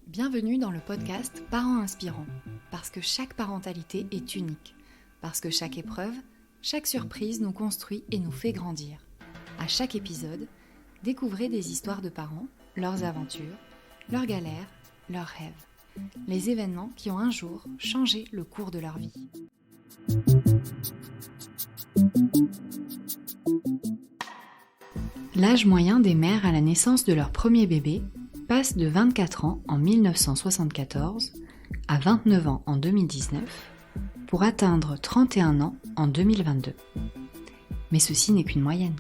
Bienvenue dans le podcast Parents Inspirants, parce que chaque parentalité est unique, parce que chaque épreuve, chaque surprise nous construit et nous fait grandir. À chaque épisode, découvrez des histoires de parents, leurs aventures, leurs galères, leurs rêves, les événements qui ont un jour changé le cours de leur vie. L'âge moyen des mères à la naissance de leur premier bébé passe de 24 ans en 1974 à 29 ans en 2019 pour atteindre 31 ans en 2022. Mais ceci n'est qu'une moyenne.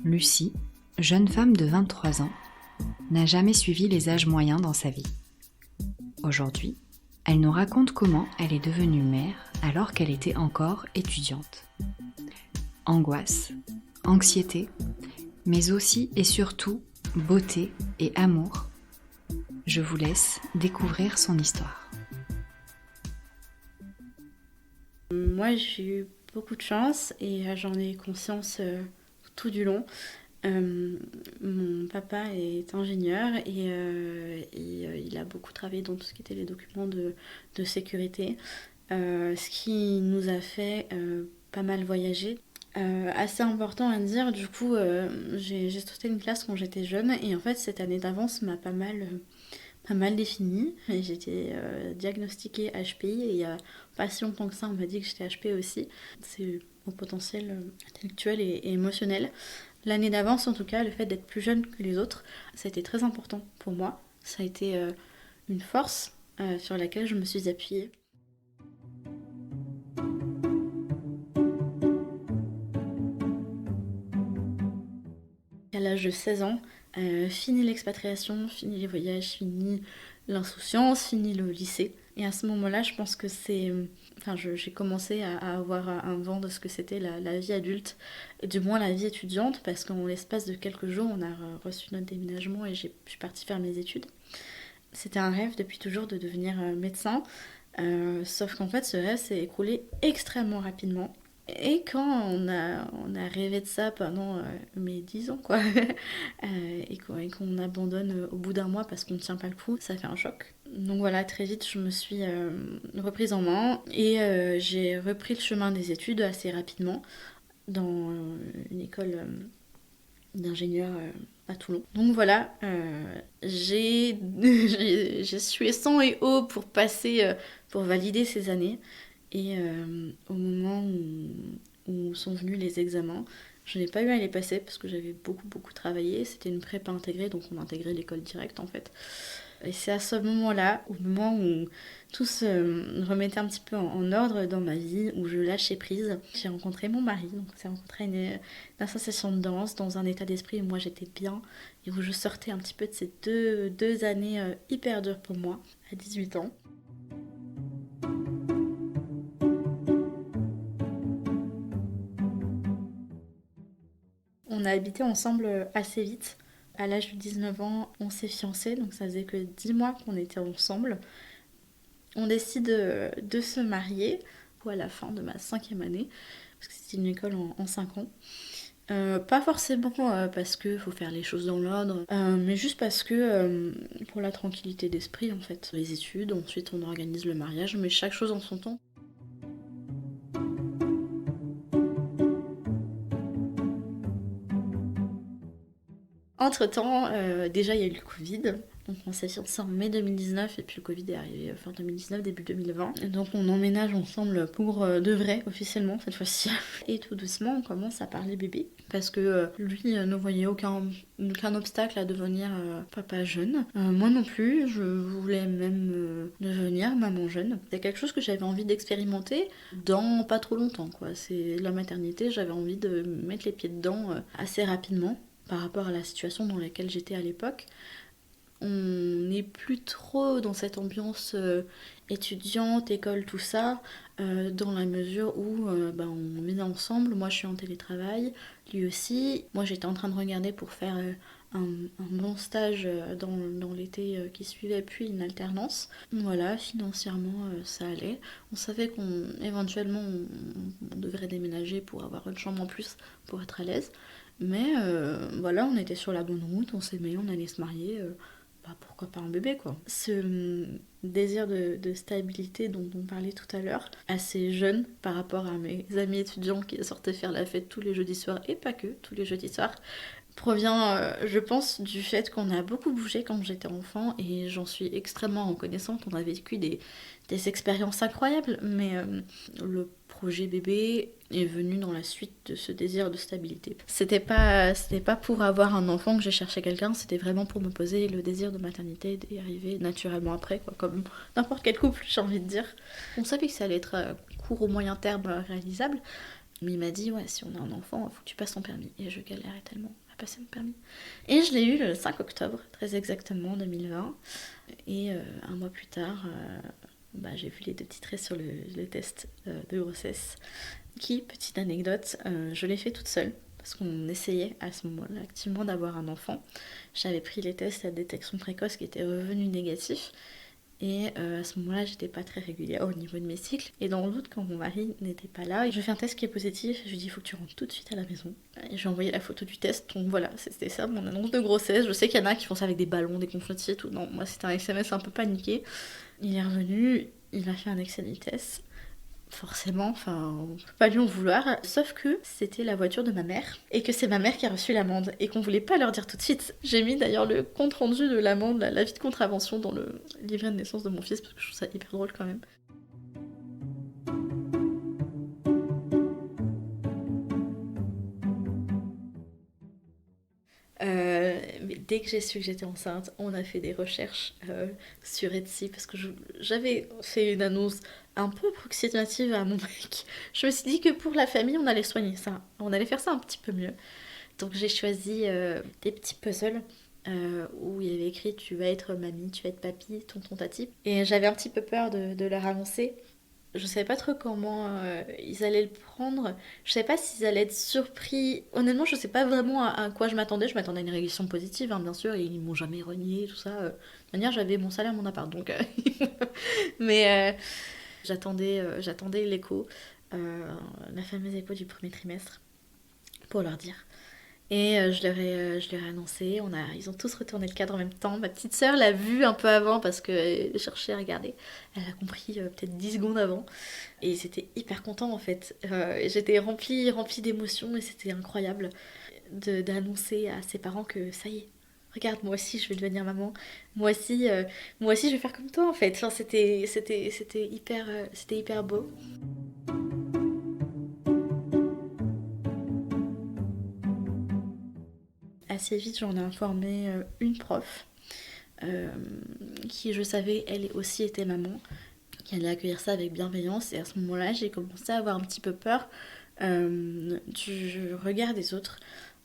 Lucie, jeune femme de 23 ans, n'a jamais suivi les âges moyens dans sa vie. Aujourd'hui, elle nous raconte comment elle est devenue mère alors qu'elle était encore étudiante. Angoisse, anxiété, mais aussi et surtout beauté et amour. Je vous laisse découvrir son histoire. Moi, j'ai eu beaucoup de chance et j'en ai conscience tout du long. Mon papa est ingénieur et il a beaucoup travaillé dans tout ce qui était les documents de sécurité, ce qui nous a fait pas mal voyager. Assez important à dire, du coup j'ai sauté une classe quand j'étais jeune et en fait cette année d'avance m'a pas mal définie. J'ai été diagnostiquée HPI et il y a pas si longtemps que ça on m'a dit que j'étais HP aussi. C'est mon potentiel intellectuel et émotionnel. L'année d'avance en tout cas, le fait d'être plus jeune que les autres, ça a été très important pour moi. Ça a été une force sur laquelle je me suis appuyée. À l'âge de 16 ans, fini l'expatriation, fini les voyages, fini l'insouciance, fini le lycée. Et à ce moment-là, je pense que j'ai commencé à avoir un vent de ce que c'était la vie adulte, et du moins la vie étudiante, parce qu'en l'espace de quelques jours, on a reçu notre déménagement et je suis partie faire mes études. C'était un rêve depuis toujours de devenir médecin, sauf qu'en fait, ce rêve s'est écroulé extrêmement rapidement. Et quand on a rêvé de ça pendant mes 10 ans, quoi, et qu'on abandonne au bout d'un mois parce qu'on ne tient pas le coup, ça fait un choc. Donc voilà, très vite, je me suis reprise en main et j'ai repris le chemin des études assez rapidement dans une école d'ingénieur à Toulon. Donc voilà, j'ai sué sang et eau pour pour valider ces années. Et au moment où sont venus les examens, je n'ai pas eu à les passer parce que j'avais beaucoup travaillé. C'était une prépa intégrée, donc on intégrait l'école directe en fait. Et c'est à ce moment-là, au moment où tout se remettait un petit peu en ordre dans ma vie, où je lâchais prise, j'ai rencontré mon mari. Donc on s'est rencontré une association de danse dans un état d'esprit où moi j'étais bien et où je sortais un petit peu de ces deux années hyper dures pour moi, à 18 ans. On a habité ensemble assez vite. À l'âge de 19 ans, on s'est fiancés, donc ça faisait que 10 mois qu'on était ensemble. On décide de se marier à la fin de ma 5e année, parce que c'était une école en 5 ans. Pas forcément parce qu'il faut faire les choses dans l'ordre, mais juste parce que pour la tranquillité d'esprit en fait. Les études, ensuite on organise le mariage, mais chaque chose en son temps. Entre-temps, déjà il y a eu le Covid, donc on s'est fiancés en mai 2019 et puis le Covid est arrivé fin 2019, début 2020. Et donc on emménage ensemble pour de vrai, officiellement cette fois-ci. Et tout doucement on commence à parler bébé, parce que lui ne voyait aucun obstacle à devenir papa jeune. Moi non plus, je voulais même devenir maman jeune. C'est quelque chose que j'avais envie d'expérimenter dans pas trop longtemps, quoi. C'est la maternité, j'avais envie de mettre les pieds dedans assez rapidement. Par rapport à la situation dans laquelle j'étais à l'époque, on n'est plus trop dans cette ambiance étudiante, école, tout ça, dans la mesure où on est ensemble. Moi je suis en télétravail, lui aussi. Moi j'étais en train de regarder pour faire un bon stage dans l'été qui suivait, puis une alternance. Voilà, financièrement ça allait. On savait qu'éventuellement on devrait déménager pour avoir une chambre en plus pour être à l'aise. Mais voilà, on était sur la bonne route, on s'aimait, on allait se marier, pourquoi pas un bébé quoi. Ce désir de stabilité dont on parlait tout à l'heure, assez jeune par rapport à mes amis étudiants qui sortaient faire la fête tous les jeudis soirs, et pas que, tous les jeudis soirs, provient, je pense, du fait qu'on a beaucoup bougé quand j'étais enfant et j'en suis extrêmement reconnaissante. On a vécu des expériences incroyables, mais le projet bébé est venu dans la suite de ce désir de stabilité. C'était pas pour avoir un enfant que j'ai cherché quelqu'un, c'était vraiment pour me poser le désir de maternité d'y arriver naturellement après, quoi, comme n'importe quel couple, j'ai envie de dire. On savait que ça allait être court ou moyen terme réalisable, mais il m'a dit, ouais, si on a un enfant, il faut que tu passes ton permis. Et je galérais tellement à passer mon permis. Et je l'ai eu le 5 octobre, très exactement, 2020. Et un mois plus tard, j'ai vu les 2 petits traits sur le test de grossesse. Qui, petite anecdote, je l'ai fait toute seule. Parce qu'on essayait à ce moment-là activement d'avoir un enfant. J'avais pris les tests à détection précoce qui étaient revenus négatifs. Et à ce moment-là, j'étais pas très régulière au niveau de mes cycles. Et dans le doute, quand mon mari n'était pas là, je fais un test qui est positif. Je lui dis, il faut que tu rentres tout de suite à la maison. Et je lui ai envoyé la photo du test. Donc voilà, c'était ça mon annonce de grossesse. Je sais qu'il y en a qui font ça avec des ballons, des confettis et tout. Non, moi c'était un SMS un peu paniqué. Il est revenu, il m'a fait un excès de vitesse. Forcément, on peut pas lui en vouloir. Sauf que c'était la voiture de ma mère et que c'est ma mère qui a reçu l'amende et qu'on voulait pas leur dire tout de suite. J'ai mis d'ailleurs le compte rendu de l'amende, l'avis de contravention dans le livret de naissance de mon fils parce que je trouve ça hyper drôle quand même. Mais dès que j'ai su que j'étais enceinte, on a fait des recherches sur Etsy parce que j'avais fait une annonce un peu approximative à mon mec. Je me suis dit que pour la famille, on allait soigner ça. On allait faire ça un petit peu mieux. Donc j'ai choisi des petits puzzles où il y avait écrit tu vas être mamie, tu vas être papy, tonton tati. Et j'avais un petit peu peur de leur annoncer. Je savais pas trop comment ils allaient le prendre. Je savais pas s'ils allaient être surpris. Honnêtement, je sais pas vraiment à quoi je m'attendais. Je m'attendais à une réaction positive, hein, bien sûr. Et ils m'ont jamais renié, tout ça. De toute manière, j'avais mon salaire, mon appart. Donc, mais j'attendais l'écho, la fameuse écho du premier trimestre, pour leur dire. Et je leur ai annoncé, ils ont tous retourné le cadre en même temps. Ma petite sœur l'a vu un peu avant parce qu'elle cherchait à regarder. Elle a compris peut-être 10 secondes avant. Et c'était hyper content en fait. J'étais remplie d'émotions et c'était incroyable d'annoncer à ses parents que ça y est. Regarde, moi aussi je vais devenir maman. Moi aussi je vais faire comme toi en fait. C'était hyper beau. Assez vite, j'en ai informé une prof euh, qui, je savais, elle aussi était maman, qui allait accueillir ça avec bienveillance. Et à ce moment-là, j'ai commencé à avoir un petit peu peur du regard des autres.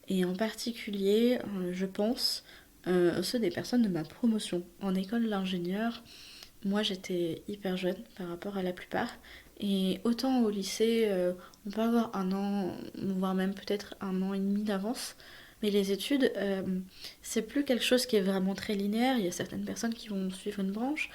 Et en particulier, je pense, ceux des personnes de ma promotion. En école d'ingénieur, moi j'étais hyper jeune par rapport à la plupart. Et autant au lycée, on peut avoir un an, voire même peut-être un an et demi d'avance. Mais les études, c'est plus quelque chose qui est vraiment très linéaire. Il y a certaines personnes qui vont suivre une branche,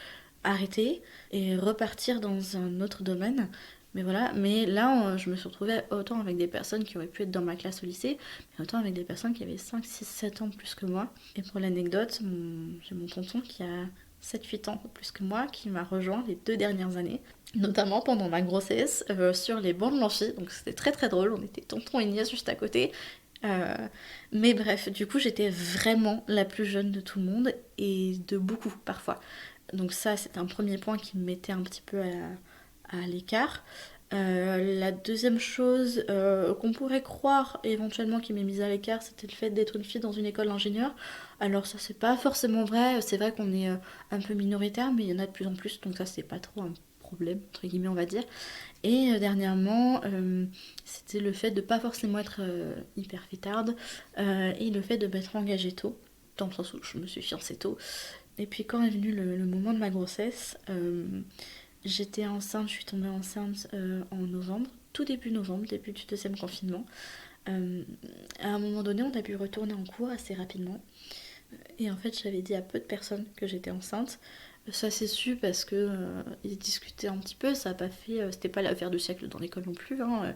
arrêter et repartir dans un autre domaine. Mais voilà, mais là, je me suis retrouvée autant avec des personnes qui auraient pu être dans ma classe au lycée, mais autant avec des personnes qui avaient 5, 6, 7 ans de plus que moi. Et pour l'anecdote, j'ai mon tonton qui a 7, 8 ans de plus que moi, qui m'a rejoint les 2 dernières années, notamment pendant ma grossesse, sur les bancs de l'amphi. Donc c'était très très drôle, on était tonton et nièce juste à côté. Euh, mais bref, du coup, j'étais vraiment la plus jeune de tout le monde et de beaucoup parfois. Donc ça, c'est un premier point qui me mettait un petit peu à l'écart. La deuxième chose qu'on pourrait croire éventuellement qui m'est mise à l'écart, c'était le fait d'être une fille dans une école d'ingénieur. Alors ça, c'est pas forcément vrai. C'est vrai qu'on est un peu minoritaire, mais il y en a de plus en plus, donc ça, c'est pas trop un problème, entre guillemets, on va dire. Et dernièrement, c'était le fait de pas forcément être hyper fêtarde et le fait de m'être engagée tôt, dans le sens où je me suis fiancée tôt. Et puis quand est venu le moment de ma grossesse, j'étais enceinte, je suis tombée enceinte en novembre, tout début novembre, début du deuxième confinement. À un moment donné, on a pu retourner en cours assez rapidement. Et en fait, j'avais dit à peu de personnes que j'étais enceinte. Ça s'est su parce que ils discutaient un petit peu, ça a pas fait, c'était pas l'affaire du siècle dans l'école non plus, hein.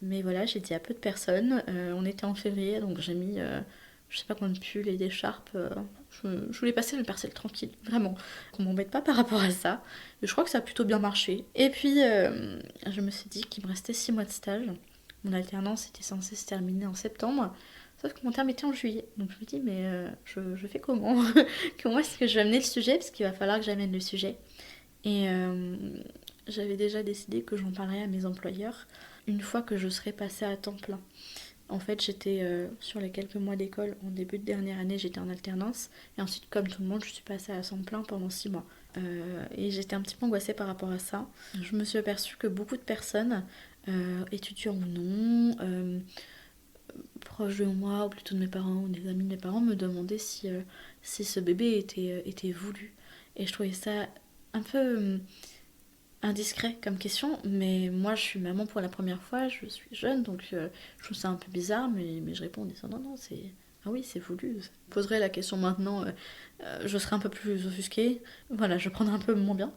Mais voilà, j'ai dit à peu de personnes. On était en février, donc j'ai mis je sais pas combien de pulls et d'écharpes. Je voulais passer mes parcelles tranquille, vraiment. Qu'on m'embête pas par rapport à ça. Et je crois que ça a plutôt bien marché. Et puis, je me suis dit qu'il me restait 6 mois de stage. Mon alternance était censée se terminer en septembre. Sauf que mon terme était en juillet. Donc je me dis, mais je fais comment? Comment est-ce que je vais amener le sujet? Parce qu'il va falloir que j'amène le sujet. Et j'avais déjà décidé que j'en parlerais à mes employeurs une fois que je serais passée à temps plein. En fait, j'étais sur les quelques mois d'école, en début de dernière année, j'étais en alternance. Et ensuite, comme tout le monde, je suis passée à temps plein pendant 6 mois. Et j'étais un petit peu angoissée par rapport à ça. Je me suis aperçue que beaucoup de personnes, étudiants ou non, proches de moi, ou plutôt de mes parents, ou des amis de mes parents, me demandaient si ce bébé était voulu. Et je trouvais ça un peu indiscret comme question, mais moi je suis maman pour la première fois, je suis jeune, donc je trouve ça un peu bizarre, mais je réponds en disant non, non, c'est... Ah oui, c'est voulu. Je poserai la question maintenant, je serai un peu plus offusquée. Voilà, je prendrai un peu moins bien.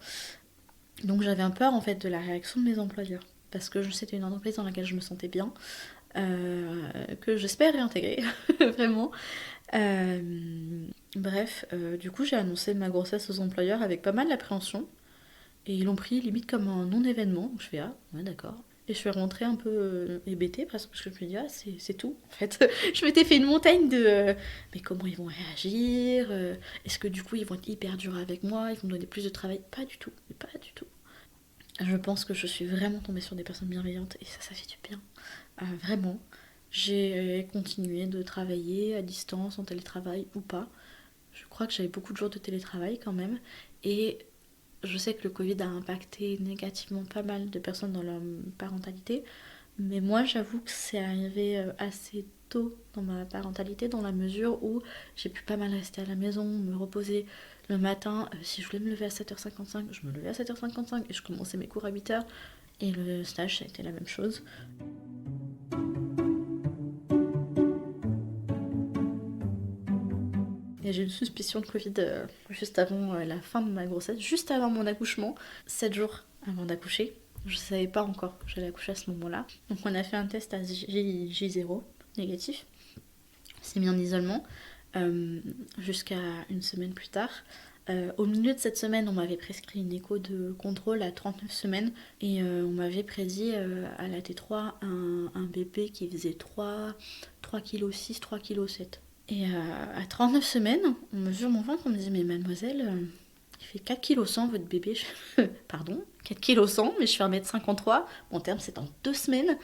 Donc j'avais un peur en fait de la réaction de mes employeurs, parce que c'était une entreprise dans laquelle je me sentais bien, que j'espère réintégrer, vraiment. Bref, du coup j'ai annoncé ma grossesse aux employeurs avec pas mal d'appréhension. Et ils l'ont pris limite comme un non-événement. Donc je fais ah, ouais, d'accord. Et je suis rentrée un peu hébétée parce que je me dis ah, c'est tout. En fait, je m'étais fait une montagne de mais comment ils vont réagir Est-ce que du coup ils vont être hyper durs avec moi? Ils vont me donner plus de travail? Pas du tout. Pas du tout. Je pense que je suis vraiment tombée sur des personnes bienveillantes et ça fait du bien. Vraiment. J'ai continué de travailler à distance, en télétravail ou pas. Je crois que j'avais beaucoup de jours de télétravail quand même. Et je sais que le Covid a impacté négativement pas mal de personnes dans leur parentalité, mais moi j'avoue que c'est arrivé assez tôt dans ma parentalité, dans la mesure où j'ai pu pas mal rester à la maison, me reposer le matin. Si je voulais me lever à 7h55, je me levais à 7h55 et je commençais mes cours à 8h. Et le stage, ça a été la même chose. Et j'ai eu une suspicion de Covid juste avant la fin de ma grossesse, juste avant mon accouchement, 7 jours avant d'accoucher. Je savais pas encore que j'allais accoucher à ce moment-là. Donc on a fait un test à J0, négatif. On s'est mis en isolement jusqu'à une semaine plus tard. Au milieu de cette semaine, on m'avait prescrit une écho de contrôle à 39 semaines et on m'avait prédit à la T3 un bébé qui faisait 3,6 kg, 3,7 kg. Et à 39 semaines, on mesure mon ventre, on me dit mais mademoiselle, il fait 4,1 kg votre bébé. Pardon, 4,1 kg, mais je fais 1m53. Mon terme c'est dans 2 semaines.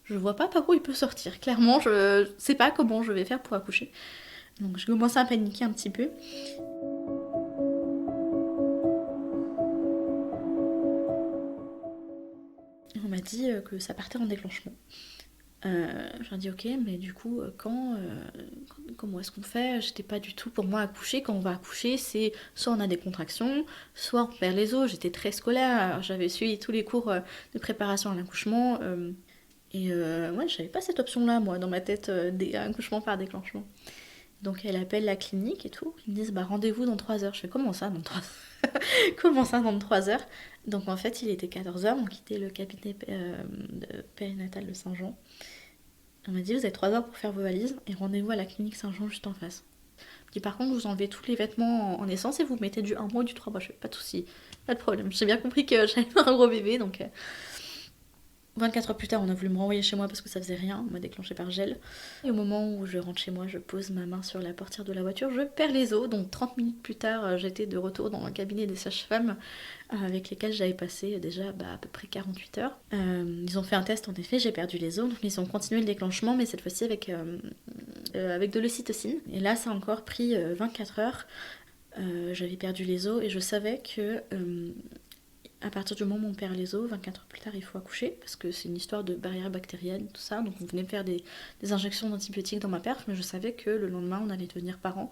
Je vois pas par où il peut sortir. Clairement, je sais pas comment je vais faire pour accoucher. Donc je commence à paniquer un petit peu. On m'a dit que ça partait en déclenchement. J'ai dit ok, mais du coup, comment est-ce qu'on fait? J'étais pas du tout pour moi accoucher. Quand on va accoucher, c'est soit on a des contractions, soit on perd les os. J'étais très scolaire, j'avais suivi tous les cours de préparation à l'accouchement. Ouais, j'avais pas cette option-là, moi, dans ma tête, des accouchements par déclenchement. Donc elle appelle la clinique et tout. Ils me disent bah rendez-vous dans 3 heures. Je fais comment ça dans 3 heures? Comment ça dans 3 heures? Donc en fait il était 14 heures, on quittait le cabinet périnatal de Saint-Jean. On m'a dit vous avez 3 heures pour faire vos valises et rendez-vous à la clinique Saint-Jean juste en face. Je dis par contre vous enlevez tous les vêtements en essence et vous mettez du 1 mois ou du 3 mois. Je fais pas de soucis, pas de problème. J'ai bien compris que j'allais faire un gros bébé donc 24 heures plus tard, on a voulu me renvoyer chez moi parce que ça faisait rien, on m'a déclenché par gel. Et au moment où je rentre chez moi, je pose ma main sur la portière de la voiture, je perds les os. Donc 30 minutes plus tard, j'étais de retour dans le cabinet des sages-femmes avec lesquelles j'avais passé déjà à peu près 48 heures. Ils ont fait un test, en effet, j'ai perdu les os, donc ils ont continué le déclenchement, mais cette fois-ci avec de l'ocytocine. Et là, ça a encore pris 24 heures. J'avais perdu les os et je savais que... à partir du moment où on perd les os, 24 heures plus tard, il faut accoucher, parce que c'est une histoire de barrière bactérienne, tout ça. Donc on venait me faire des injections d'antibiotiques dans ma perf, mais je savais que le lendemain, on allait devenir parents.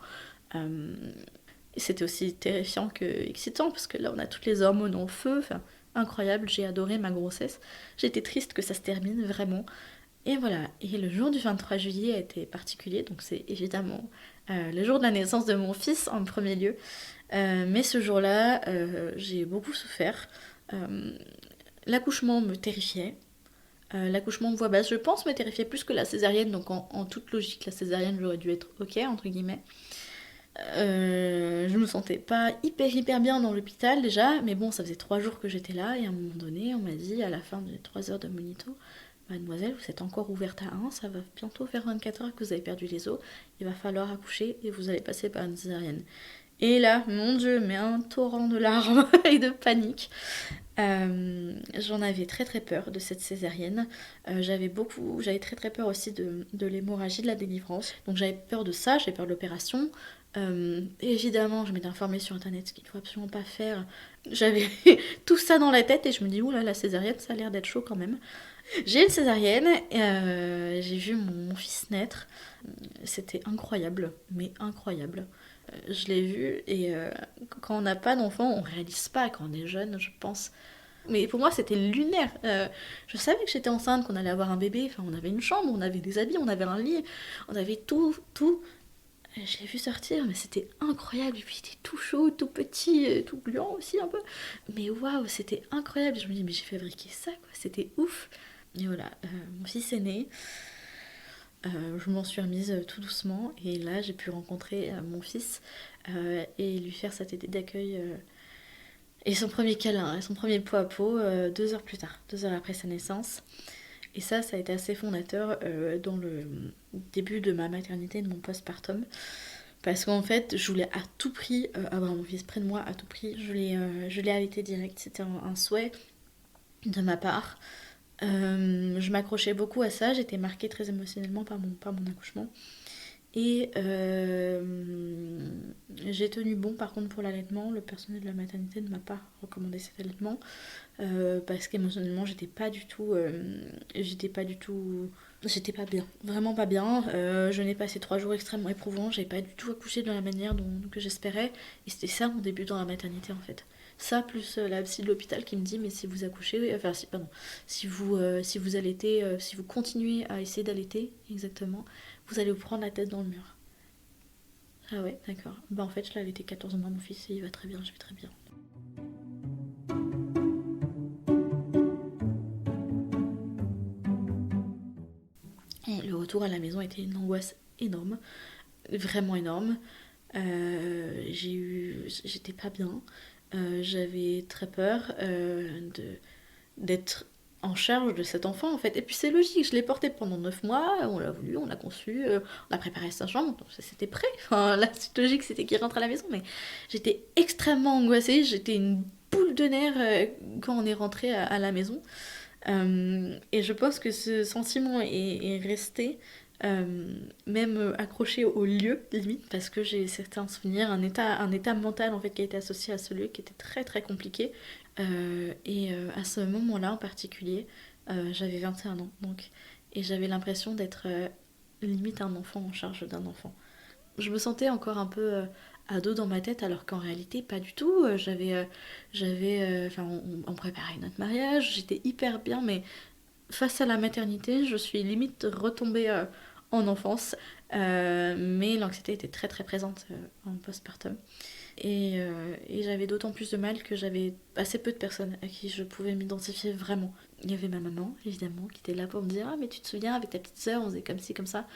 Et c'était aussi terrifiant que excitant, parce que là, on a toutes les hormones en feu. Enfin, incroyable, j'ai adoré ma grossesse. J'étais triste que ça se termine, vraiment. Et voilà, et le jour du 23 juillet a été particulier, donc c'est évidemment le jour de la naissance de mon fils en premier lieu. Mais ce jour-là, j'ai beaucoup souffert. L'accouchement me terrifiait. L'accouchement de voix basse, je pense, m'a terrifiée plus que la césarienne, donc en toute logique, la césarienne, j'aurais dû être ok, entre guillemets. Je me sentais pas hyper bien dans l'hôpital déjà, mais bon, ça faisait 3 jours que j'étais là, et à un moment donné, on m'a dit, à la fin des 3 heures de monito, mademoiselle, vous êtes encore ouverte à 1, ça va bientôt faire 24 heures que vous avez perdu les os, il va falloir accoucher et vous allez passer par une césarienne. Et là, mon Dieu, mais un torrent de larmes et de panique. J'en avais très peur de cette césarienne. J'avais très peur aussi de l'hémorragie, de la délivrance. Donc j'avais peur de ça, j'avais peur de l'opération. Évidemment, je m'étais informée sur internet ce qu'il ne faut absolument pas faire. J'avais tout ça dans la tête et je me dis, oula, la césarienne, ça a l'air d'être chaud quand même. J'ai une césarienne, j'ai vu mon fils naître. C'était incroyable, mais incroyable. Je l'ai vu et quand on n'a pas d'enfant, on réalise pas quand on est jeune, je pense. Mais pour moi, c'était lunaire. Je savais que j'étais enceinte, qu'on allait avoir un bébé. Enfin, on avait une chambre, on avait des habits, on avait un lit, on avait tout. Je l'ai vu sortir, mais c'était incroyable. Et puis, il était tout chaud, tout petit, tout gluant aussi un peu. Mais waouh, c'était incroyable. Je me dis, mais j'ai fabriqué ça, quoi. C'était ouf. Et voilà, mon fils est né. Je m'en suis remise tout doucement. Et là, j'ai pu rencontrer mon fils et lui faire sa tétée d'accueil. Et son premier câlin, et son premier pot à pot, 2 heures plus tard, 2 heures après sa naissance. Et ça a été assez fondateur dans le début de ma maternité et de mon postpartum. Parce qu'en fait, je voulais à tout prix avoir mon fils près de moi, à tout prix. Je l'ai allaité direct, c'était un souhait de ma part. Je m'accrochais beaucoup à ça, j'étais marquée très émotionnellement par mon accouchement. Et j'ai tenu bon par contre pour l'allaitement. Le personnel de la maternité ne m'a pas recommandé cet allaitement parce qu'émotionnellement j'étais pas du tout j'étais pas bien, vraiment pas bien. Je n'ai passé 3 jours extrêmement éprouvants, j'avais pas du tout accouché de la manière que j'espérais et c'était ça mon début dans la maternité en fait. Ça plus la psy de l'hôpital qui me dit mais si vous accouchez, enfin si vous allaitez, si vous continuez à essayer d'allaiter exactement, vous allez vous prendre la tête dans le mur. Ah ouais, d'accord. Bah en fait, je l'ai allaité 14 mois, mon fils, et il va très bien, je vais très bien. Et le retour à la maison était une angoisse énorme, vraiment énorme. J'étais pas bien. J'avais très peur d'être en charge de cet enfant en fait. Et puis c'est logique, je l'ai porté pendant 9 mois, on l'a voulu, on l'a conçu, on a préparé sa chambre, donc c'était prêt. Enfin, la suite logique c'était qu'il rentre à la maison, mais j'étais extrêmement angoissée, j'étais une boule de nerfs quand on est rentré à la maison. Et je pense que ce sentiment est resté même accroché au lieu limite parce que j'ai certains souvenirs, un état mental en fait qui a été associé à ce lieu qui était très compliqué. À ce moment-là en particulier, j'avais 21 ans donc, et j'avais l'impression d'être limite un enfant en charge d'un enfant. Je me sentais encore un peu ado dans ma tête alors qu'en réalité pas du tout. On préparait notre mariage, j'étais hyper bien, mais face à la maternité, je suis limite retombée en enfance. Mais l'anxiété était très présente en postpartum. Et j'avais d'autant plus de mal que j'avais assez peu de personnes à qui je pouvais m'identifier vraiment. Il y avait ma maman, évidemment, qui était là pour me dire « Ah, mais tu te souviens, avec ta petite sœur, on faisait comme ci, comme ça ».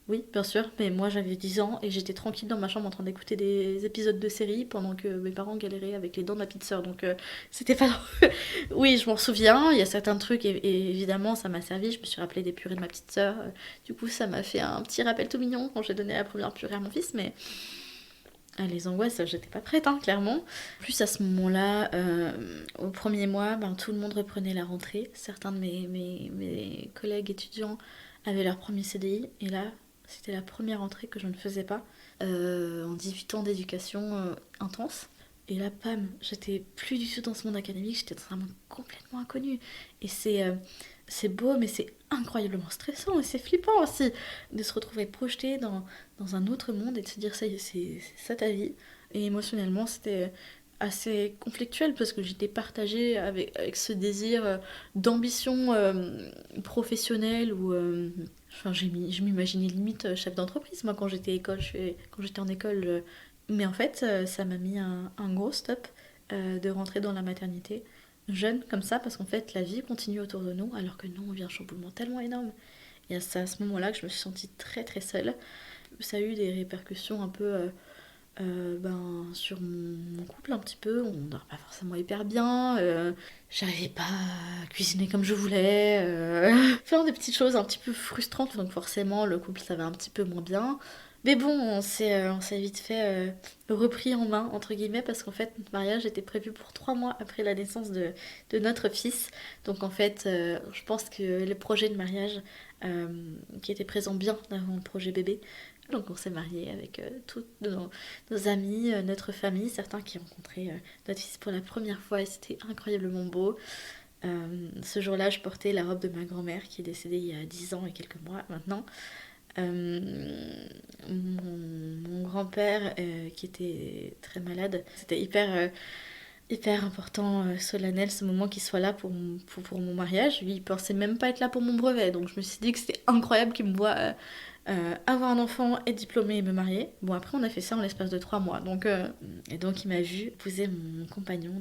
Oui, bien sûr, mais moi j'avais 10 ans et j'étais tranquille dans ma chambre en train d'écouter des épisodes de série pendant que mes parents galéraient avec les dents de ma petite sœur, donc c'était pas drôle. Oui, je m'en souviens, il y a certains trucs et évidemment ça m'a servi, je me suis rappelé des purées de ma petite sœur, du coup ça m'a fait un petit rappel tout mignon quand j'ai donné la première purée à mon fils, mais les angoisses, j'étais pas prête, hein, clairement. Plus à ce moment-là, au premier mois, tout le monde reprenait la rentrée. Certains de mes collègues étudiants avaient leur premier CDI. Et là, c'était la première rentrée que je ne faisais pas. En 18 ans d'éducation intense. Et là, pam, j'étais plus du tout dans ce monde académique. J'étais dans un monde complètement inconnu. Et c'est beau, mais c'est incroyablement stressant. Et c'est flippant aussi de se retrouver projeté dans un autre monde et de se dire ça y est, c'est ça ta vie. Et émotionnellement, c'était assez conflictuel parce que j'étais partagée avec ce désir d'ambition professionnelle ou enfin je m'imaginais limite chef d'entreprise moi quand j'étais en école mais en fait ça m'a mis un gros stop de rentrer dans la maternité jeune comme ça, parce qu'en fait la vie continue autour de nous, alors que nous on vit un chamboulement tellement énorme. Et c'est à ce moment-là que je me suis sentie très très seule. Ça a eu des répercussions un peu sur mon couple un petit peu. On dort pas forcément hyper bien. J'arrivais pas à cuisiner comme je voulais. Faire des petites choses un petit peu frustrantes. Donc forcément le couple ça va un petit peu moins bien. Mais bon, on s'est vite fait repris en main, entre guillemets, parce qu'en fait, notre mariage était prévu pour 3 mois après la naissance de notre fils. Donc en fait, je pense que le projet de mariage, euh, qui était présent bien avant le projet bébé, donc on s'est mariés avec tous nos amis, notre famille, certains qui ont rencontré notre fils pour la première fois et c'était incroyablement beau. Ce jour-là, je portais la robe de ma grand-mère qui est décédée il y a 10 ans et quelques mois maintenant. Mon grand-père qui était très malade, c'était hyper important, solennel ce moment qu'il soit là pour mon mariage. Lui, il pensait même pas être là pour mon brevet, donc je me suis dit que c'était incroyable qu'il me voit avoir un enfant, être diplômée et me marier. Bon, après, on a fait ça en l'espace de 3 mois. Et donc, il m'a vu épouser mon compagnon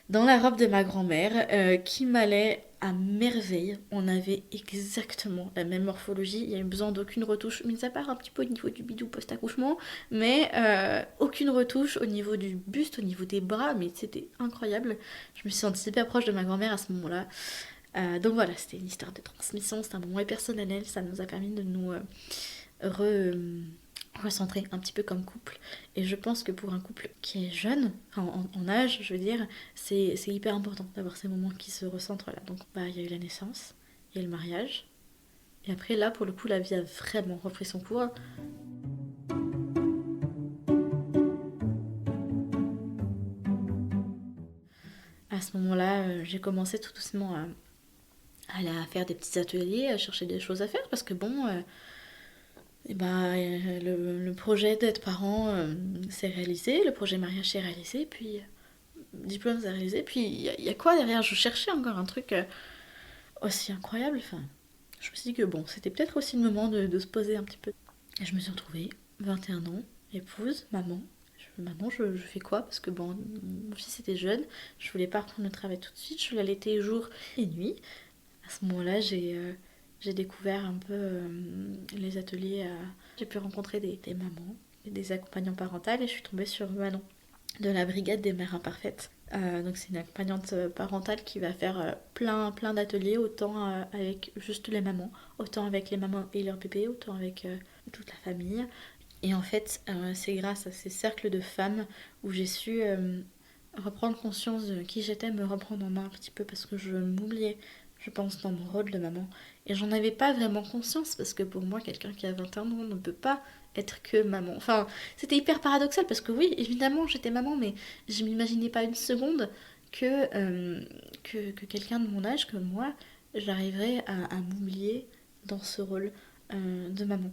dans la robe de ma grand-mère, qui m'allait à merveille. On avait exactement la même morphologie. Il n'y a eu besoin d'aucune retouche, mis à part un petit peu au niveau du bidou post-accouchement, mais aucune retouche au niveau du buste, au niveau des bras. Mais c'était incroyable. Je me suis sentie hyper proche de ma grand-mère à ce moment-là. Donc voilà, c'était une histoire de transmission, c'était un moment personnel, ça nous a permis de nous recentrer un petit peu comme couple. Et je pense que pour un couple qui est jeune, enfin en âge, je veux dire, c'est hyper important d'avoir ces moments qui se recentrent là. Donc il y a eu la naissance, il y a eu le mariage, et après là, pour le coup, la vie a vraiment repris son cours. À ce moment-là, j'ai commencé tout doucement à aller faire des petits ateliers, à chercher des choses à faire, parce que bon, le projet d'être parent s'est réalisé, le projet mariage s'est réalisé, puis diplôme s'est réalisé, puis il y a quoi derrière? Je cherchais encore un truc aussi incroyable. Enfin, je me suis dit que bon, c'était peut-être aussi le moment de se poser un petit peu. Et je me suis retrouvée, 21 ans, épouse, maman. Maintenant, je fais quoi? Parce que bon, mon fils était jeune, je voulais pas reprendre le travail tout de suite, je l'allaitais jour et nuit. À ce moment-là, j'ai découvert un peu les ateliers. J'ai pu rencontrer des mamans, et des accompagnants parentales et je suis tombée sur Manon de la Brigade des mères imparfaites. Donc c'est une accompagnante parentale qui va faire plein d'ateliers, autant avec juste les mamans, autant avec les mamans et leurs bébés, autant avec toute la famille. Et en fait, c'est grâce à ces cercles de femmes où j'ai su reprendre conscience de qui j'étais, me reprendre en main un petit peu parce que je m'oubliais, je pense, dans mon rôle de maman. Et j'en avais pas vraiment conscience parce que pour moi, quelqu'un qui a 21 ans ne peut pas être que maman. Enfin, c'était hyper paradoxal parce que oui, évidemment, j'étais maman, mais je m'imaginais pas une seconde que quelqu'un de mon âge, comme moi, j'arriverais à m'oublier dans ce rôle de maman.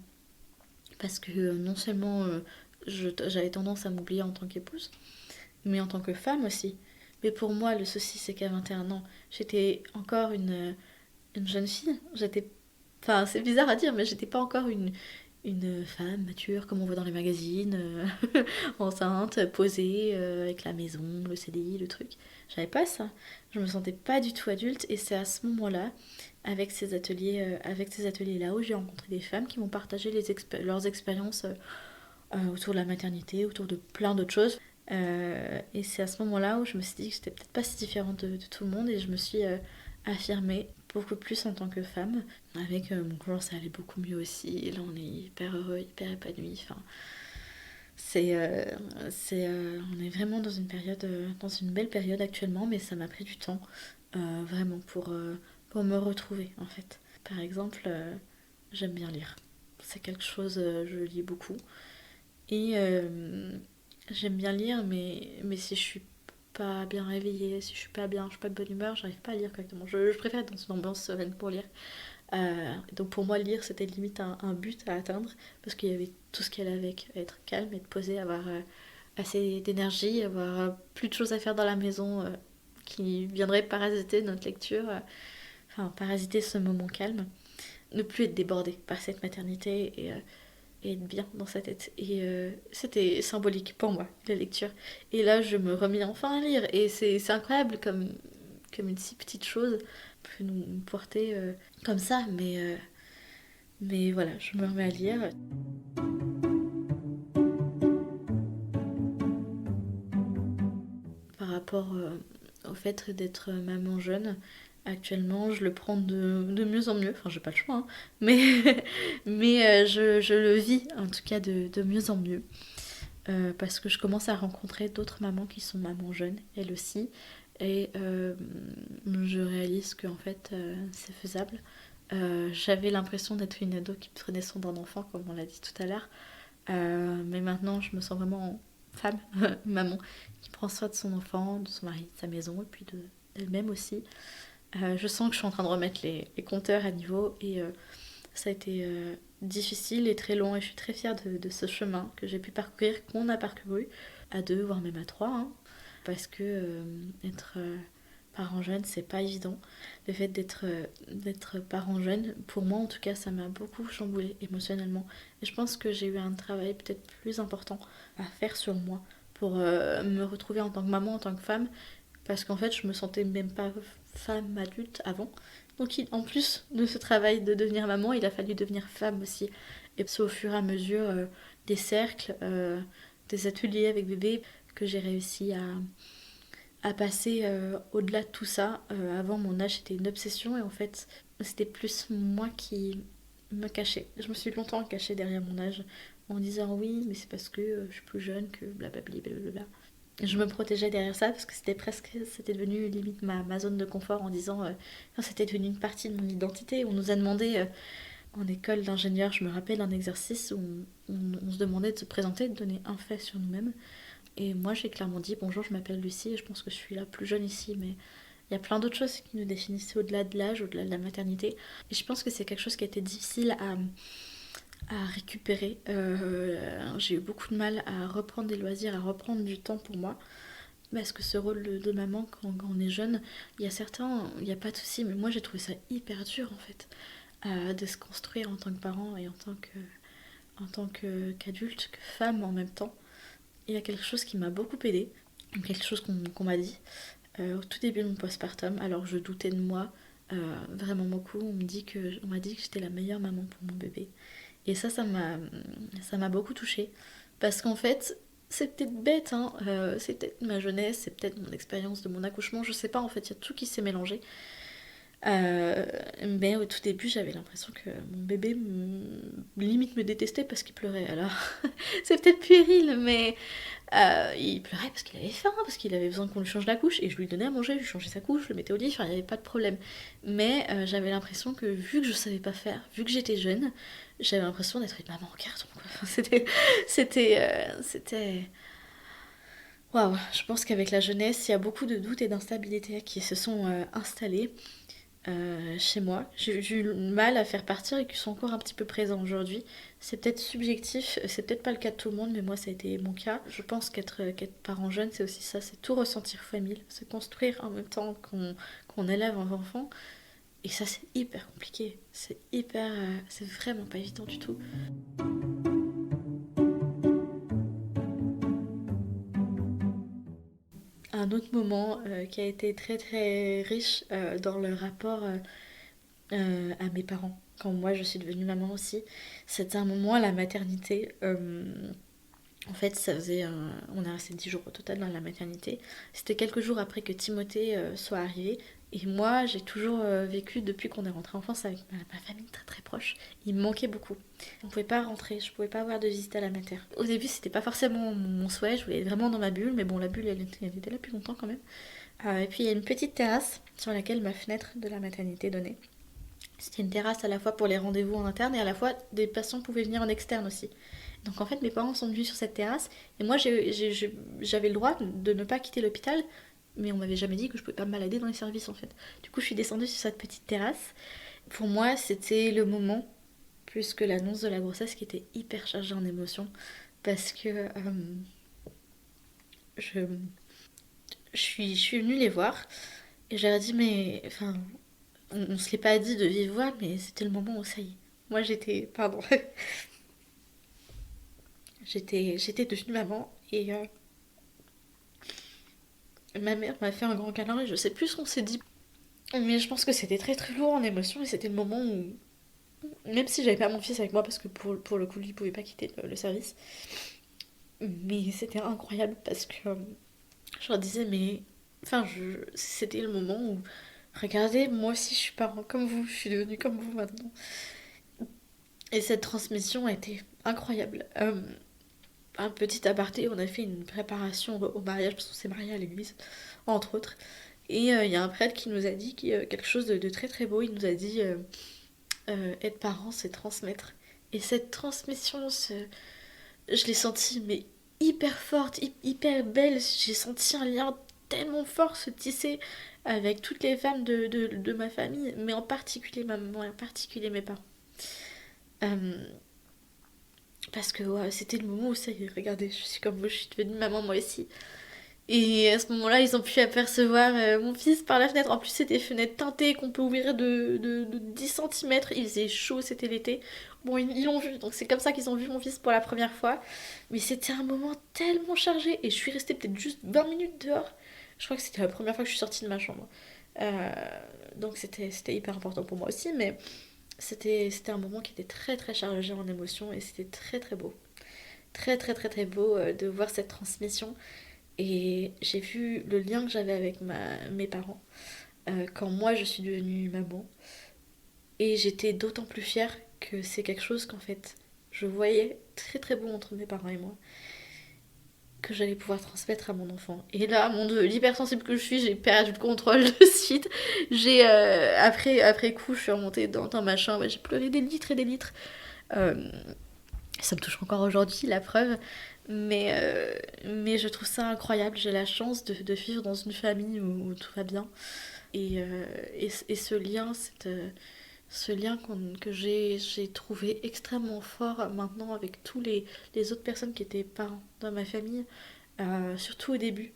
Parce que non seulement j'avais tendance à m'oublier en tant qu'épouse, mais en tant que femme aussi. Mais pour moi, le souci, c'est qu'à 21 ans, j'étais encore une jeune fille. Enfin, c'est bizarre à dire, mais j'étais pas encore une femme mature, comme on voit dans les magazines, enceinte, posée, avec la maison, le CDI, le truc. J'avais pas ça. Je me sentais pas du tout adulte, et c'est à ce moment-là, avec ces ateliers-là, où j'ai rencontré des femmes qui m'ont partagé leurs expériences autour de la maternité, autour de plein d'autres choses. Et c'est à ce moment-là où je me suis dit que j'étais peut-être pas si différente de tout le monde et je me suis affirmée beaucoup plus en tant que femme. Avec mon conjoint, ça allait beaucoup mieux aussi. Et là, on est hyper heureux, hyper épanoui. Enfin, on est vraiment dans dans une belle période actuellement, mais ça m'a pris du temps, vraiment, pour me retrouver, en fait. Par exemple, j'aime bien lire. C'est quelque chose, je lis beaucoup. Et j'aime bien lire, mais si je suis pas bien réveillée, si je suis pas de bonne humeur, j'arrive pas à lire correctement. Je préfère être dans une ambiance sereine pour lire. Donc pour moi, lire, c'était limite un but à atteindre, parce qu'il y avait tout ce qui allait avec, être calme, être posé, avoir assez d'énergie, avoir plus de choses à faire dans la maison qui viendraient parasiter notre lecture, enfin parasiter ce moment calme, ne plus être débordé par cette maternité et être bien dans sa tête. Et c'était symbolique pour moi, la lecture. Et là, je me remis enfin à lire. Et c'est incroyable comme une si petite chose peut nous porter comme ça. Mais voilà, je me remets à lire. Par rapport au fait d'être maman jeune, actuellement, je le prends de mieux en mieux. Enfin, j'ai pas le choix, hein. Mais, mais je le vis en tout cas de mieux en mieux. Parce que je commence à rencontrer d'autres mamans qui sont mamans jeunes, elles aussi. Et je réalise qu'en fait, c'est faisable. J'avais l'impression d'être une ado qui prenait soin d'un enfant, comme on l'a dit tout à l'heure. Mais maintenant, je me sens vraiment femme, maman, qui prend soin de son enfant, de son mari, de sa maison, et puis d'elle-même aussi. Je sens que je suis en train de remettre les compteurs à niveau, et ça a été difficile et très long, et je suis très fière de ce chemin que j'ai pu parcourir, qu'on a parcouru, à deux, voire même à trois, hein, parce que être parent jeune, c'est pas évident. Le fait d'être parent jeune, pour moi en tout cas, ça m'a beaucoup chamboulée émotionnellement. Et je pense que j'ai eu un travail peut-être plus important à faire sur moi pour me retrouver en tant que maman, en tant que femme, parce qu'en fait, je me sentais même pas femme adulte avant. Donc, en plus de ce travail de devenir maman, il a fallu devenir femme aussi. Et c'est au fur et à mesure des cercles, des ateliers avec bébé, que j'ai réussi à passer au-delà de tout ça. Avant, mon âge était une obsession et en fait, c'était plus moi qui me cachais. Je me suis longtemps cachée derrière mon âge en disant oui, mais c'est parce que je suis plus jeune que blablabla. Blablabla. Je me protégeais derrière ça parce que c'était devenu limite ma zone de confort en disant, enfin, c'était devenu une partie de mon identité. On nous a demandé en école d'ingénieur, je me rappelle un exercice où on se demandait de se présenter, de donner un fait sur nous-mêmes. Et moi, j'ai clairement dit bonjour, je m'appelle Lucie et je pense que je suis la plus jeune ici, mais il y a plein d'autres choses qui nous définissaient au-delà de l'âge, au-delà de la maternité. Et je pense que c'est quelque chose qui a été difficile à récupérer. J'ai eu beaucoup de mal à reprendre des loisirs, à reprendre du temps pour moi. Parce que ce rôle de maman, quand on est jeune, il y a certains, il n'y a pas de souci, mais moi j'ai trouvé ça hyper dur en fait, de se construire en tant que parent et qu'adulte, que femme en même temps. Il y a quelque chose qui m'a beaucoup aidée, quelque chose qu'on m'a dit au tout début de mon postpartum, alors je doutais de moi vraiment beaucoup. On m'a dit que j'étais la meilleure maman pour mon bébé. Et ça m'a beaucoup touchée. Parce qu'en fait, c'est peut-être bête, hein, c'est peut-être ma jeunesse, c'est peut-être mon expérience de mon accouchement, je sais pas, en fait, il y a tout qui s'est mélangé. Mais au tout début, j'avais l'impression que mon bébé limite me détestait parce qu'il pleurait. Alors, c'est peut-être puéril, mais il pleurait parce qu'il avait faim, parce qu'il avait besoin qu'on lui change la couche, et je lui donnais à manger, je lui changeais sa couche, je le mettais au lit, enfin, il n'y avait pas de problème. Mais j'avais l'impression que vu que je savais pas faire, vu que j'étais jeune, j'avais l'impression d'être une maman en carton, quoi. C'était. Waouh, je pense qu'avec la jeunesse, il y a beaucoup de doutes et d'instabilités qui se sont installés chez moi. J'ai eu du mal à faire partir et qui sont encore un petit peu présents aujourd'hui. C'est peut-être subjectif, c'est peut-être pas le cas de tout le monde, mais moi ça a été mon cas. Je pense qu'être parent jeune, c'est aussi ça, c'est tout ressentir famille, se construire en même temps qu'on élève un enfant. Et ça c'est hyper compliqué, c'est vraiment pas évident du tout. Un autre moment qui a été très très riche dans le rapport à mes parents, quand moi je suis devenue maman aussi. C'était un moment à la maternité. En fait, on est resté 10 jours au total dans la maternité. C'était quelques jours après que Timothée soit arrivé. Et moi, j'ai toujours vécu depuis qu'on est rentré en France avec ma famille très très proche. Il me manquait beaucoup. On pouvait pas rentrer, je pouvais pas avoir de visite à la mater. Au début, c'était pas forcément mon souhait, je voulais être vraiment dans ma bulle, mais bon, la bulle, elle était là depuis longtemps quand même. Et puis, il y a une petite terrasse sur laquelle ma fenêtre de la maternité donnait. C'était une terrasse à la fois pour les rendez-vous en interne et à la fois des patients pouvaient venir en externe aussi. Donc en fait mes parents sont venus sur cette terrasse et moi j'avais le droit de ne pas quitter l'hôpital, mais on m'avait jamais dit que je pouvais pas me balader dans les services en fait. Du coup je suis descendue sur cette petite terrasse. Pour moi c'était le moment, plus que l'annonce de la grossesse, qui était hyper chargée en émotions parce que je, je suis venue les voir et j'avais dit mais enfin on se l'est pas dit de vive voix, mais c'était le moment où ça y est. Moi j'étais. Pardon. j'étais devenue maman et ma mère m'a fait un grand câlin et je sais plus ce qu'on s'est dit. Mais je pense que c'était très très lourd en émotion et c'était le moment où, même si j'avais pas mon fils avec moi parce que pour le coup lui il pouvait pas quitter le service, mais c'était incroyable parce que je leur disais mais, enfin c'était le moment où, regardez moi aussi je suis parent comme vous, je suis devenue comme vous maintenant. Et cette transmission a été incroyable. Un petit aparté, on a fait une préparation au mariage parce qu'on s'est marié à l'église, entre autres. Et il y a un prêtre qui nous a dit quelque chose de très très beau. Il nous a dit être parent, c'est transmettre. Et cette transmission, je l'ai sentie mais hyper forte, hyper belle. J'ai senti un lien tellement fort se tisser avec toutes les femmes de ma famille, mais en particulier ma maman et en particulier mes parents. Euh, Parce que ouais, c'était le moment où ça y est, regardez, je suis comme vous, je suis devenue maman moi aussi. Et à ce moment-là, ils ont pu apercevoir mon fils par la fenêtre. En plus, c'était des fenêtres teintées qu'on peut ouvrir de 10 centimètres. Il faisait chaud, c'était l'été. Bon, ils l'ont vu, donc c'est comme ça qu'ils ont vu mon fils pour la première fois. Mais c'était un moment tellement chargé. Et je suis restée peut-être juste 20 minutes dehors. Je crois que c'était la première fois que je suis sortie de ma chambre. Euh, donc c'était hyper important pour moi aussi. Mais c'était un moment qui était très très chargé en émotions. Et c'était très très beau. Très très très très beau de voir cette transmission. Et j'ai vu le lien que j'avais avec mes parents quand moi je suis devenue maman. Et j'étais d'autant plus fière que c'est quelque chose qu'en fait je voyais très très beau entre mes parents et moi, que j'allais pouvoir transmettre à mon enfant. Et là, mon dieu, l'hypersensible que je suis, j'ai perdu le contrôle de suite. Après coup, je suis remontée dans ma chambre, j'ai pleuré des litres et des litres. Euh, Ça me touche encore aujourd'hui, la preuve. Mais je trouve ça incroyable. J'ai la chance de vivre dans une famille où tout va bien. Et ce lien, ce lien que j'ai trouvé extrêmement fort maintenant avec tous les autres personnes qui étaient parents dans ma famille, surtout au début.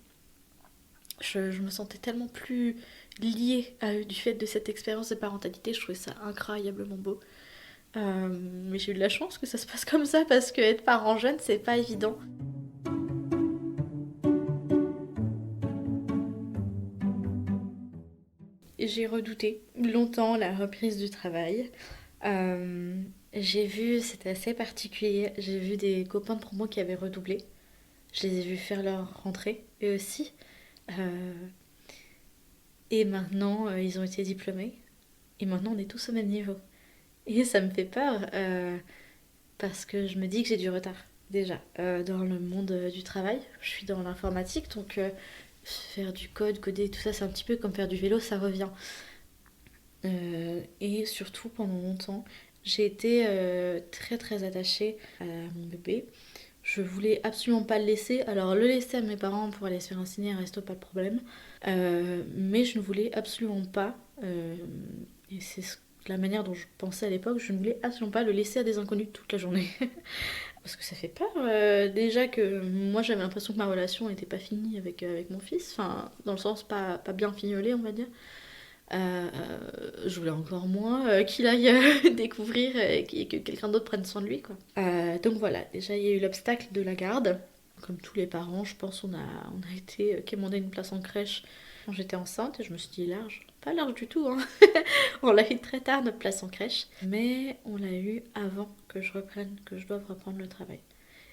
Je me sentais tellement plus liée à eux du fait de cette expérience de parentalité. Je trouvais ça incroyablement beau. Mais j'ai eu de la chance que ça se passe comme ça parce que être parent jeune, c'est pas évident. J'ai redouté longtemps la reprise du travail. Euh, j'ai vu, c'était assez particulier, j'ai vu des copains de promo qui avaient redoublé. Je les ai vus faire leur rentrée, eux aussi. Euh, et maintenant, ils ont été diplômés. Et maintenant, on est tous au même niveau. Et ça me fait peur parce que je me dis que j'ai du retard, déjà, dans le monde du travail. Je suis dans l'informatique, donc faire du code, coder, tout ça, c'est un petit peu comme faire du vélo, ça revient. Et surtout, pendant longtemps, j'ai été très très attachée à mon bébé. Je voulais absolument pas le laisser. Alors, le laisser à mes parents pour aller se faire enseigner un resto, pas de problème. Mais je ne voulais absolument pas, et c'est la manière dont je pensais à l'époque, je ne voulais absolument pas le laisser à des inconnus toute la journée. Parce que ça fait peur. Déjà que moi j'avais l'impression que ma relation n'était pas finie avec mon fils. Enfin, dans le sens pas bien fignolé, on va dire. Je voulais encore moins qu'il aille découvrir et que quelqu'un d'autre prenne soin de lui, quoi. Donc voilà, déjà il y a eu l'obstacle de la garde. Comme tous les parents, je pense on a été quémander une place en crèche quand j'étais enceinte et je me suis dit large. Pas large du tout, hein. On l'a eu très tard notre place en crèche, mais on l'a eu avant que je reprenne, que je doive reprendre le travail.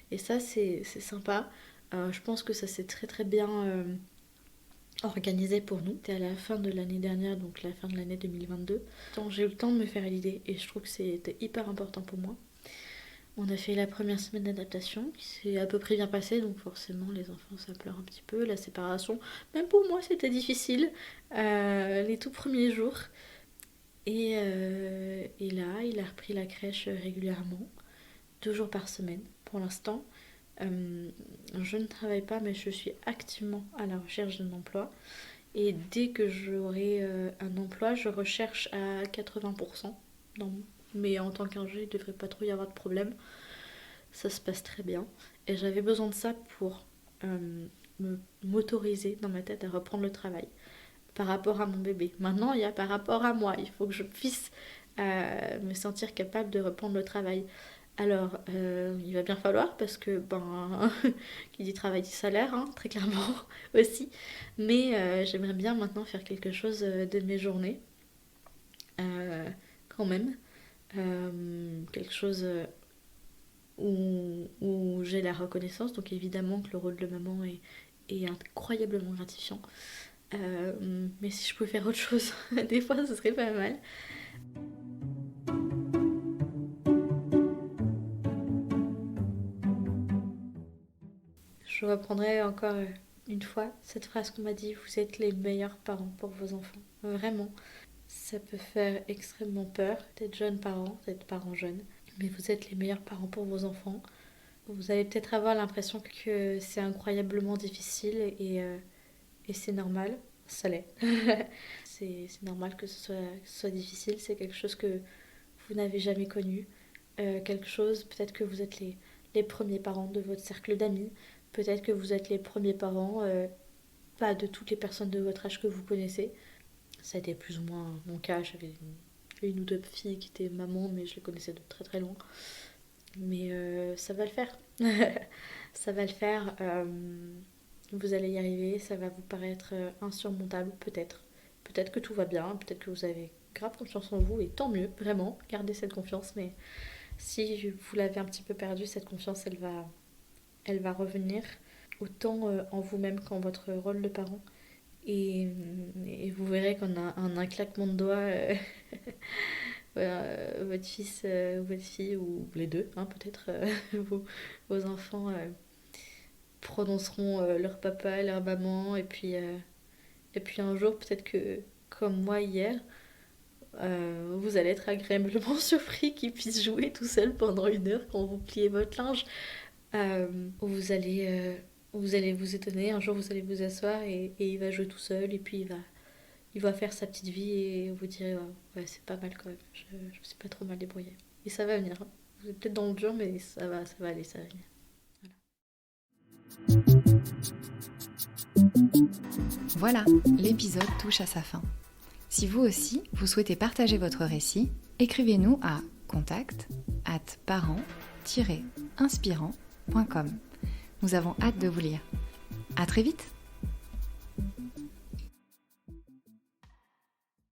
Et ça c'est sympa. Je pense que ça s'est très très bien organisé pour nous. C'était à la fin de l'année dernière, donc la fin de l'année 2022. Donc j'ai eu le temps de me faire à l'idée et je trouve que c'était hyper important pour moi. On a fait la première semaine d'adaptation qui s'est à peu près bien passée, donc forcément les enfants ça pleure un petit peu, la séparation. Même pour moi c'était difficile les tout premiers jours. Et là, il a repris la crèche régulièrement, 2 jours par semaine pour l'instant. Je ne travaille pas, mais je suis activement à la recherche d'un emploi. Et dès que j'aurai un emploi, je recherche à 80%. Non, mais en tant qu'ingé, il ne devrait pas trop y avoir de problème. Ça se passe très bien. Et j'avais besoin de ça pour m'autoriser dans ma tête à reprendre le travail par rapport à mon bébé. Maintenant, il y a par rapport à moi. Il faut que je puisse me sentir capable de reprendre le travail. Alors, il va bien falloir parce que, qui dit travail dit salaire, hein, très clairement aussi. Mais j'aimerais bien maintenant faire quelque chose de mes journées, quand même. Quelque chose où j'ai la reconnaissance. Donc évidemment que le rôle de maman est incroyablement gratifiant. Mais si je pouvais faire autre chose, des fois, ce serait pas mal. Je reprendrai encore une fois cette phrase qu'on m'a dit, vous êtes les meilleurs parents pour vos enfants. Vraiment, ça peut faire extrêmement peur d'être jeune parent, d'être parent jeune. Mais vous êtes les meilleurs parents pour vos enfants. Vous allez peut-être avoir l'impression que c'est incroyablement difficile et c'est normal. Ça l'est. C'est normal que ce soit difficile. C'est quelque chose que vous n'avez jamais connu. Quelque chose, peut-être que vous êtes les premiers parents de votre cercle d'amis. Peut-être que vous êtes les premiers parents, pas de toutes les personnes de votre âge que vous connaissez. Ça a été plus ou moins mon cas. J'avais une ou deux filles qui étaient mamans, mais je les connaissais de très très loin. Mais ça va le faire. Ça va le faire. Vous allez y arriver. Ça va vous paraître insurmontable, peut-être. Peut-être que tout va bien. Peut-être que vous avez grave confiance en vous. Et tant mieux, vraiment. Gardez cette confiance. Mais si vous l'avez un petit peu perdue, cette confiance, elle va revenir. Autant en vous-même qu'en votre rôle de parent. Et vous verrez qu'en un claquement de doigts, votre fils ou votre fille, ou les deux, hein, peut-être, vos enfants prononceront leur papa, leur maman, et puis un jour, peut-être que, comme moi hier, vous allez être agréablement surpris qu'il puisse jouer tout seul pendant 1 heure quand vous pliez votre linge. Vous allez vous étonner, un jour vous allez vous asseoir et il va jouer tout seul et puis il va faire sa petite vie et vous direz ouais, c'est pas mal quand même, je me suis pas trop mal débrouillée. Et ça va venir, hein. Vous êtes peut-être dans le dur mais ça va aller, ça va venir. Voilà, l'épisode touche à sa fin. Si vous aussi, vous souhaitez partager votre récit, écrivez-nous à contact@parents-inspirants.com. Nous avons hâte de vous lire. À très vite!